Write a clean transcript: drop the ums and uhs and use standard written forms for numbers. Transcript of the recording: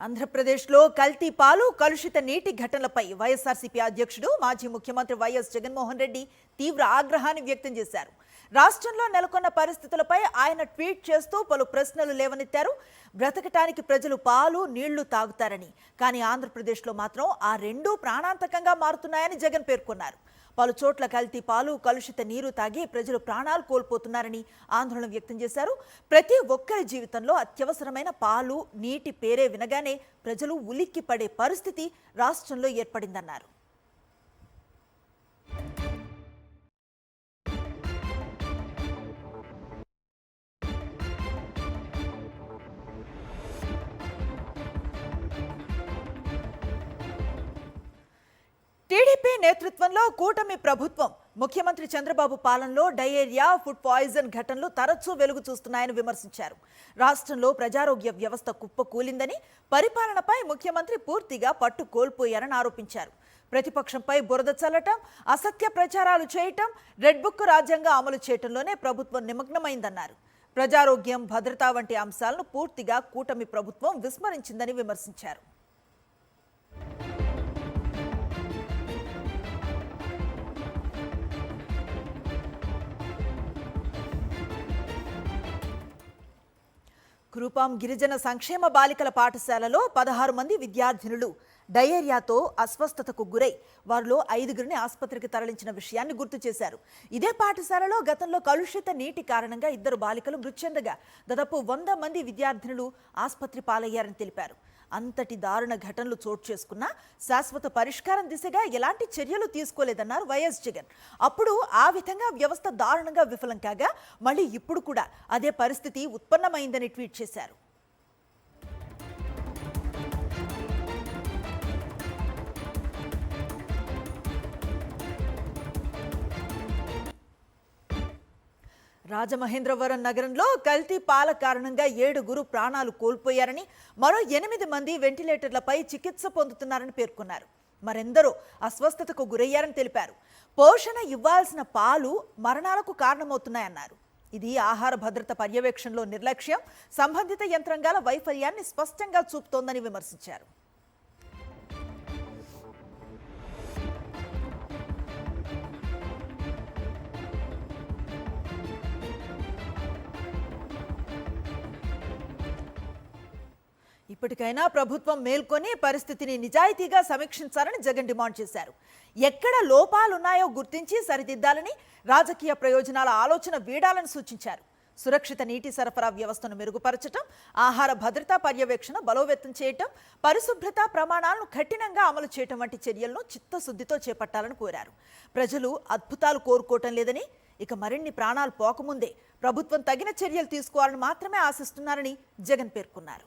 ఆంధ్రప్రదేశ్లో కల్తీ పాలు కలుషిత నీటి ఘటనలపై వైఎస్ఆర్సీపీ అధ్యక్షుడు మాజీ ముఖ్యమంత్రి వైఎస్ జగన్మోహన్ రెడ్డి తీవ్ర ఆగ్రహాన్ని వ్యక్తం చేశారు. రాష్ట్రంలో నెలకొన్న పరిస్థితులపై ఆయన ట్వీట్ చేస్తూ పలు ప్రశ్నలు లేవనెత్తారు. బ్రతకటానికి ప్రజలు పాలు నీళ్లు తాగుతారని, కానీ ఆంధ్రప్రదేశ్లో మాత్రం ఆ రెండూ ప్రాణాంతకంగా మారుతున్నాయని జగన్ పేర్కొన్నారు. పలు చోట్ల కల్తీ పాలు కలుషిత నీరు తాగి ప్రజలు ప్రాణాలు కోల్పోతున్నారని ఆందోళన వ్యక్తం చేశారు. ప్రతి ఒక్కరి జీవితంలో అత్యవసరమైన పాలు నీటి పేరే వినగానే ప్రజలు ఉలిక్కి పడే పరిస్థితి రాష్ట్రంలో ఏర్పడిందన్నారు. టీడీపీ నేతృత్వంలో కూటమి ప్రభుత్వం ముఖ్యమంత్రి చంద్రబాబు పాలనలో డయేరియా, ఫుడ్ పాయిజన్ ఘటనలు తరచూ వెలుగు చూస్తున్నాయని విమర్శించారు. రాష్ట్రంలో ప్రజారోగ్య వ్యవస్థ కుప్పకూలిందని, పరిపాలనపై ముఖ్యమంత్రి పూర్తిగా పట్టు కోల్పోయారని ఆరోపించారు. ప్రతిపక్షంపై బురద చల్లటం, అసత్య ప్రచారాలు చేయటం, రెడ్ బుక్ రాజ్యాంగం అమలు చేయటంలోనే ప్రభుత్వం నిమగ్నమైందన్నారు. ప్రజారోగ్యం, భద్రత వంటి అంశాలను పూర్తిగా కూటమి ప్రభుత్వం విస్మరించిందని విమర్శించారు. కురుపాం గిరిజన సంక్షేమ బాలికల పాఠశాలలో 16 మంది విద్యార్థినులు డయేరియాతో అస్వస్థతకు గురై వారిలో 5గురిని ఆసుపత్రికి తరలించిన విషయాన్ని గుర్తు చేశారు. ఇదే పాఠశాలలో గతంలో కలుషిత నీటి కారణంగా 2 బాలికలు మృతి చెందగా దాదాపు 100 మంది విద్యార్థినులు ఆసుపత్రి పాలయ్యారని తెలిపారు. అంతటి దారుణ ఘటనలు చోటు చేసుకున్నా శాశ్వత పరిష్కారం దిశగా ఎలాంటి చర్యలు తీసుకోలేదన్నారు వైఎస్ జగన్. అప్పుడు ఆ విధంగా వ్యవస్థ దారుణంగా విఫలం కాగా మళ్ళీ ఇప్పుడు కూడా అదే పరిస్థితి ఉత్పన్నమైందని ట్వీట్ చేశారు. రాజమహేంద్రవరం నగరంలో కల్తీ పాల కారణంగా 7గురు ప్రాణాలు కోల్పోయారని, మరో 8 మంది వెంటిలేటర్లపై చికిత్స పొందుతున్నారని పేర్కొన్నారు. మరెందరో అస్వస్థతకు గురయ్యారని తెలిపారు. పోషణ ఇవ్వాల్సిన పాలు మరణాలకు కారణమవుతున్నాయన్నారు. ఇది ఆహార భద్రత పర్యవేక్షణలో నిర్లక్ష్యం, సంబంధిత యంత్రాంగాల వైఫల్యాన్ని స్పష్టంగా చూపుతోందని విమర్శించారు. ఇప్పటికైనా ప్రభుత్వం మేల్కొని పరిస్థితిని నిజాయితీగా సమీక్షించాలని జగన్ డిమాండ్ చేశారు. ఎక్కడ లోపాలున్నాయో గుర్తించి సరిదిద్దాలని, రాజకీయ ప్రయోజనాల ఆలోచన వీడాలని సూచించారు. సురక్షిత నీటి సరఫరా వ్యవస్థను మెరుగుపరచడం, ఆహార భద్రతా పర్యవేక్షణ బలోపేతం చేయటం, పరిశుభ్రత ప్రమాణాలను కఠినంగా అమలు చేయటం వంటి చర్యలను చిత్తశుద్ధితో చేపట్టాలని కోరారు. ప్రజలు అద్భుతాలు కోరుకోవటం లేదని, ఇక మరిన్ని ప్రాణాలు పోకముందే ప్రభుత్వం తగిన చర్యలు తీసుకోవాలని మాత్రమే ఆశిస్తున్నారని జగన్ పేర్కొన్నారు.